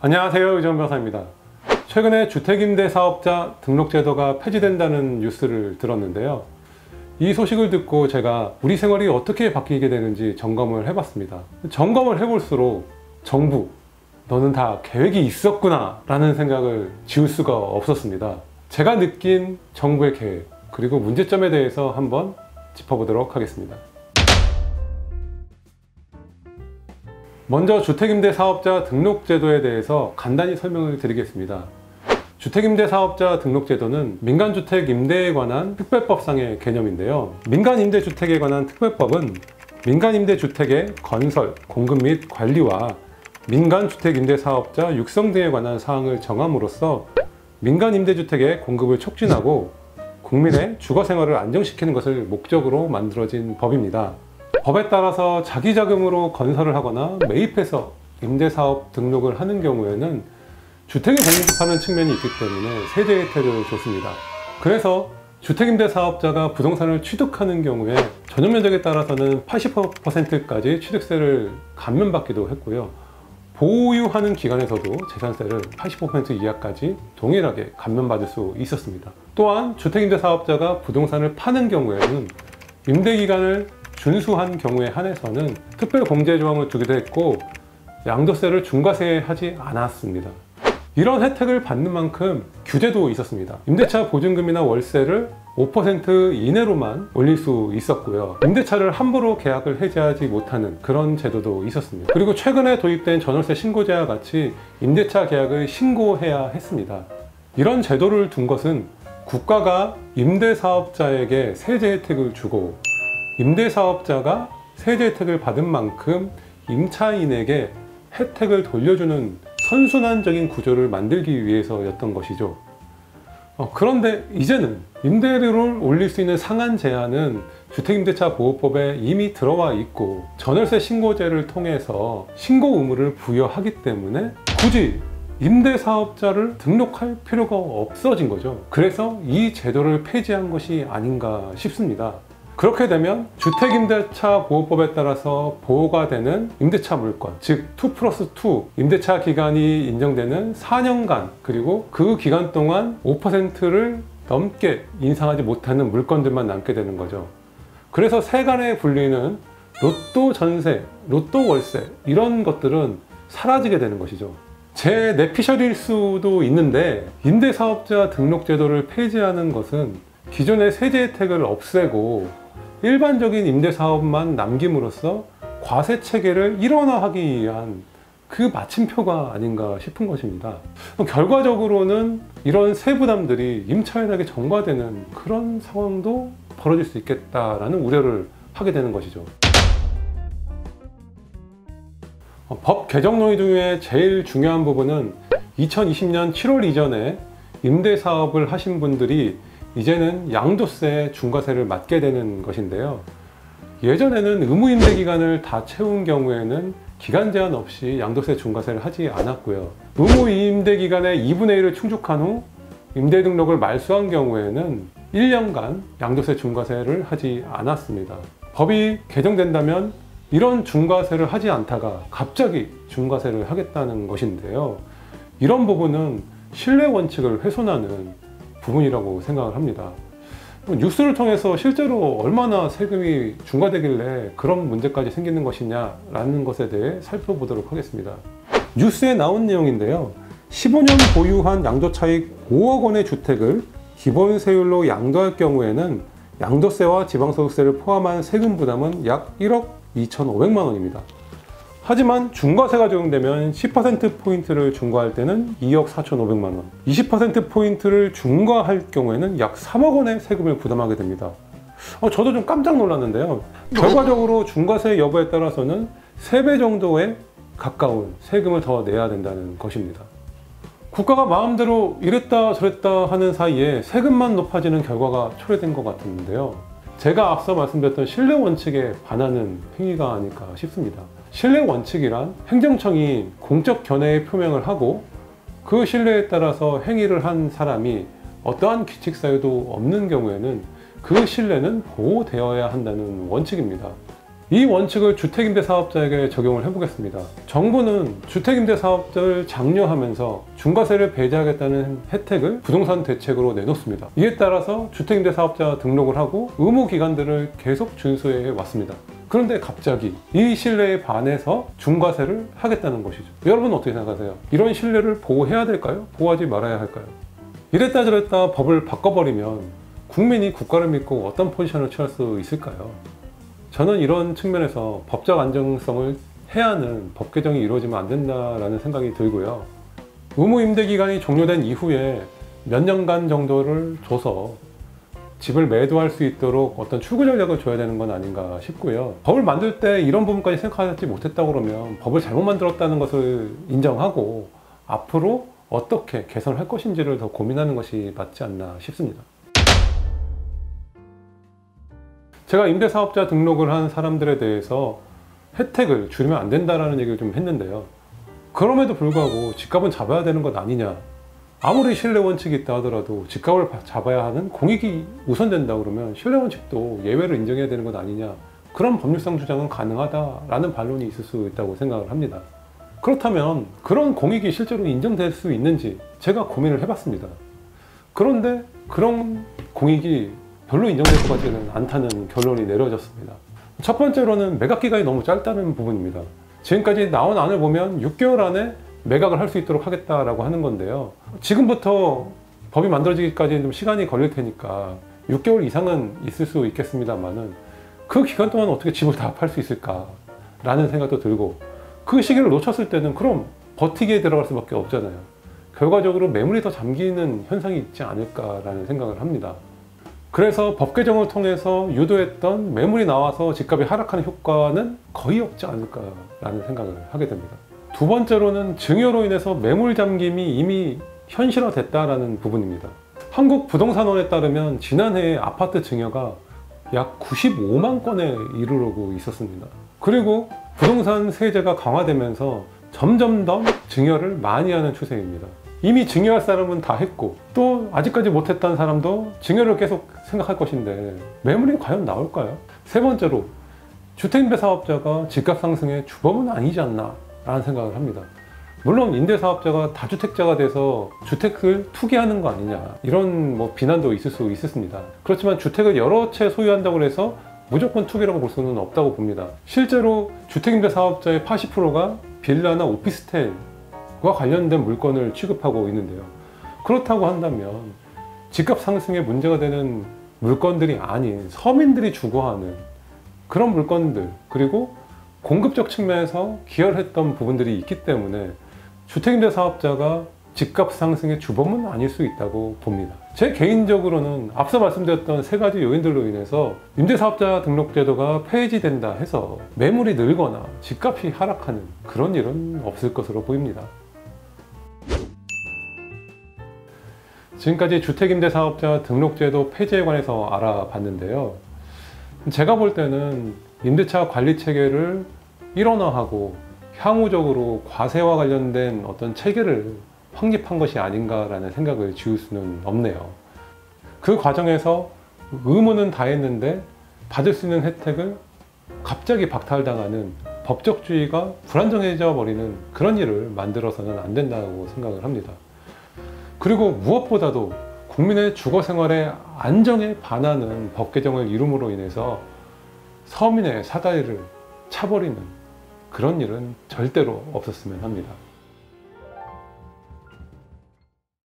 안녕하세요, 이정훈 변호사입니다. 최근에 주택임대사업자 등록제도가 폐지된다는 뉴스를 들었는데요. 이 소식을 듣고 제가 우리 생활이 어떻게 바뀌게 되는지 점검을 해봤습니다. 점검을 해볼수록 정부, 너는 다 계획이 있었구나 라는 생각을 지울 수가 없었습니다. 제가 느낀 정부의 계획, 그리고 문제점에 대해서 한번 짚어보도록 하겠습니다. 먼저 주택임대사업자 등록제도에 대해서 간단히 설명을 드리겠습니다. 주택임대사업자 등록제도는 민간주택 임대에 관한 특별법상의 개념인데요. 민간임대주택에 관한 특별법은 민간임대주택의 건설, 공급 및 관리와 민간주택임대사업자 육성 등에 관한 사항을 정함으로써 민간임대주택의 공급을 촉진하고 국민의 주거생활을 안정시키는 것을 목적으로 만들어진 법입니다. 법에 따라서 자기자금으로 건설을 하거나 매입해서 임대사업 등록을 하는 경우에는 주택을 공급하는 측면이 있기 때문에 세제 혜택을 줬습니다. 그래서 주택임대사업자가 부동산을 취득하는 경우에 전용면적에 따라서는 80%까지 취득세를 감면받기도 했고요. 보유하는 기간에서도 재산세를 85% 이하까지 동일하게 감면받을 수 있었습니다. 또한 주택임대사업자가 부동산을 파는 경우에는 임대기간을 준수한 경우에 한해서는 특별공제조항을 두기도 했고 양도세를 중과세하지 않았습니다. 이런 혜택을 받는 만큼 규제도 있었습니다. 임대차 보증금이나 월세를 5% 이내로만 올릴 수 있었고요. 임대차를 함부로 계약을 해지하지 못하는 그런 제도도 있었습니다. 그리고 최근에 도입된 전월세 신고제와 같이 임대차 계약을 신고해야 했습니다. 이런 제도를 둔 것은 국가가 임대사업자에게 세제 혜택을 주고 임대사업자가 세제 혜택을 받은 만큼 임차인에게 혜택을 돌려주는 선순환적인 구조를 만들기 위해서였던 것이죠. 그런데 이제는 임대료를 올릴 수 있는 상한 제한은 주택임대차 보호법에 이미 들어와 있고 전월세 신고제를 통해서 신고 의무를 부여하기 때문에 굳이 임대사업자를 등록할 필요가 없어진 거죠. 그래서 이 제도를 폐지한 것이 아닌가 싶습니다. 그렇게 되면 주택임대차 보호법에 따라서 보호가 되는 임대차 물권, 즉 2+2 임대차 기간이 인정되는 4년간 그리고 그 기간 동안 5%를 넘게 인상하지 못하는 물건들만 남게 되는 거죠. 그래서 세간에 불리는 로또 전세, 로또 월세 이런 것들은 사라지게 되는 것이죠. 제 뇌피셜일 수도 있는데 임대사업자 등록제도를 폐지하는 것은 기존의 세제 혜택을 없애고 일반적인 임대사업만 남김으로써 과세 체계를 일원화하기 위한 그 마침표가 아닌가 싶은 것입니다. 결과적으로는 이런 세부담들이 임차인에게 전가되는 그런 상황도 벌어질 수 있겠다라는 우려를 하게 되는 것이죠. 법 개정 논의 중에 제일 중요한 부분은 2020년 7월 이전에 임대사업을 하신 분들이 이제는 양도세 중과세를 맞게 되는 것인데요. 예전에는 의무임대 기간을 다 채운 경우에는 기간 제한 없이 양도세 중과세를 하지 않았고요. 의무임대 기간의 2분의 1을 충족한 후 임대 등록을 말소한 경우에는 1년간 양도세 중과세를 하지 않았습니다. 법이 개정된다면 이런 중과세를 하지 않다가 갑자기 중과세를 하겠다는 것인데요. 이런 부분은 신뢰 원칙을 훼손하는 부분이라고 생각을 합니다. 뉴스를 통해서 실제로 얼마나 세금이 중과되길래 그런 문제까지 생기는 것이냐라는 것에 대해 살펴보도록 하겠습니다. 뉴스에 나온 내용인데요. 15년 보유한 양도차익 5억 원의 주택을 기본 세율로 양도할 경우에는 양도세와 지방소득세를 포함한 세금 부담은 약 1억 2,500만 원입니다. 하지만 중과세가 적용되면 10%포인트를 중과할 때는 2억 4,500만 원, 20%포인트를 중과할 경우에는 약 3억 원의 세금을 부담하게 됩니다. 저도 좀 깜짝 놀랐는데요. 결과적으로 중과세 여부에 따라서는 3배 정도에 가까운 세금을 더 내야 된다는 것입니다. 국가가 마음대로 이랬다 저랬다 하는 사이에 세금만 높아지는 결과가 초래된 것 같은데요. 제가 앞서 말씀드렸던 신뢰 원칙에 반하는 행위가 아닐까 싶습니다. 신뢰 원칙이란 행정청이 공적 견해의 표명을 하고 그 신뢰에 따라서 행위를 한 사람이 어떠한 규칙 사유도 없는 경우에는 그 신뢰는 보호되어야 한다는 원칙입니다. 이 원칙을 주택임대사업자에게 적용을 해보겠습니다. 정부는 주택임대사업자를 장려하면서 중과세를 배제하겠다는 혜택을 부동산 대책으로 내놓습니다. 이에 따라서 주택임대사업자 등록을 하고 의무기간들을 계속 준수해 왔습니다. 그런데 갑자기 이 신뢰에 반해서 중과세를 하겠다는 것이죠. 여러분 어떻게 생각하세요? 이런 신뢰를 보호해야 될까요? 보호하지 말아야 할까요? 이랬다 저랬다 법을 바꿔버리면 국민이 국가를 믿고 어떤 포지션을 취할 수 있을까요? 저는 이런 측면에서 법적 안정성을 해하는 법 개정이 이루어지면 안 된다라는 생각이 들고요. 의무 임대 기간이 종료된 이후에 몇 년간 정도를 줘서 집을 매도할 수 있도록 어떤 출구 전략을 줘야 되는 건 아닌가 싶고요. 법을 만들 때 이런 부분까지 생각하지 못했다고 그러면 법을 잘못 만들었다는 것을 인정하고 앞으로 어떻게 개선할 것인지를 더 고민하는 것이 맞지 않나 싶습니다. 제가 임대사업자 등록을 한 사람들에 대해서 혜택을 줄이면 안 된다는 얘기를 좀 했는데요. 그럼에도 불구하고 집값은 잡아야 되는 것 아니냐. 아무리 신뢰 원칙이 있다 하더라도 집값을 잡아야 하는 공익이 우선된다 그러면 신뢰 원칙도 예외를 인정해야 되는 것 아니냐. 그런 법률상 주장은 가능하다라는 반론이 있을 수 있다고 생각을 합니다. 그렇다면 그런 공익이 실제로 인정될 수 있는지 제가 고민을 해봤습니다. 그런데 그런 공익이 별로 인정될 것 같지는 않다는 결론이 내려졌습니다. 첫 번째로는 매각 기간이 너무 짧다는 부분입니다. 지금까지 나온 안을 보면 6개월 안에 매각을 할 수 있도록 하겠다라고 하는 건데요. 지금부터 법이 만들어지기까지 좀 시간이 걸릴 테니까 6개월 이상은 있을 수 있겠습니다만은 그 기간 동안 어떻게 집을 다 팔 수 있을까라는 생각도 들고, 그 시기를 놓쳤을 때는 그럼 버티기에 들어갈 수밖에 없잖아요. 결과적으로 매물이 더 잠기는 현상이 있지 않을까라는 생각을 합니다. 그래서 법 개정을 통해서 유도했던 매물이 나와서 집값이 하락하는 효과는 거의 없지 않을까라는 생각을 하게 됩니다. 두 번째로는 증여로 인해서 매물 잠김이 이미 현실화됐다라는 부분입니다. 한국부동산원에 따르면 지난해에 아파트 증여가 약 95만 건에 이르르고 있었습니다. 그리고 부동산 세제가 강화되면서 점점 더 증여를 많이 하는 추세입니다. 이미 증여할 사람은 다 했고 또 아직까지 못했다는 사람도 증여를 계속 생각할 것인데 매물이 과연 나올까요? 세 번째로 주택임대사업자가 집값 상승의 주범은 아니지 않나 라는 생각을 합니다. 물론 임대사업자가 다주택자가 돼서 주택을 투기하는 거 아니냐 이런 비난도 있을 수 있습니다. 그렇지만 주택을 여러 채 소유한다고 해서 무조건 투기라고 볼 수는 없다고 봅니다. 실제로 주택임대사업자의 80%가 빌라나 오피스텔과 관련된 물건을 취급하고 있는데요. 그렇다고 한다면 집값 상승에 문제가 되는 물건들이 아닌 서민들이 주거하는 그런 물건들, 그리고 공급적 측면에서 기여했던 부분들이 있기 때문에 주택임대사업자가 집값 상승의 주범은 아닐 수 있다고 봅니다. 제 개인적으로는 앞서 말씀드렸던 세 가지 요인들로 인해서 임대사업자 등록제도가 폐지된다 해서 매물이 늘거나 집값이 하락하는 그런 일은 없을 것으로 보입니다. 지금까지 주택임대사업자 등록제도 폐지에 관해서 알아봤는데요. 제가 볼 때는 임대차 관리 체계를 일원화하고 향후적으로 과세와 관련된 어떤 체계를 확립한 것이 아닌가라는 생각을 지울 수는 없네요. 그 과정에서 의무는 다 했는데 받을 수 있는 혜택을 갑자기 박탈당하는 법적주의가 불안정해져 버리는 그런 일을 만들어서는 안 된다고 생각을 합니다. 그리고 무엇보다도 국민의 주거생활의 안정에 반하는 법 개정을 이룸으로 인해서 서민의 사다리를 차버리는 그런 일은 절대로 없었으면 합니다.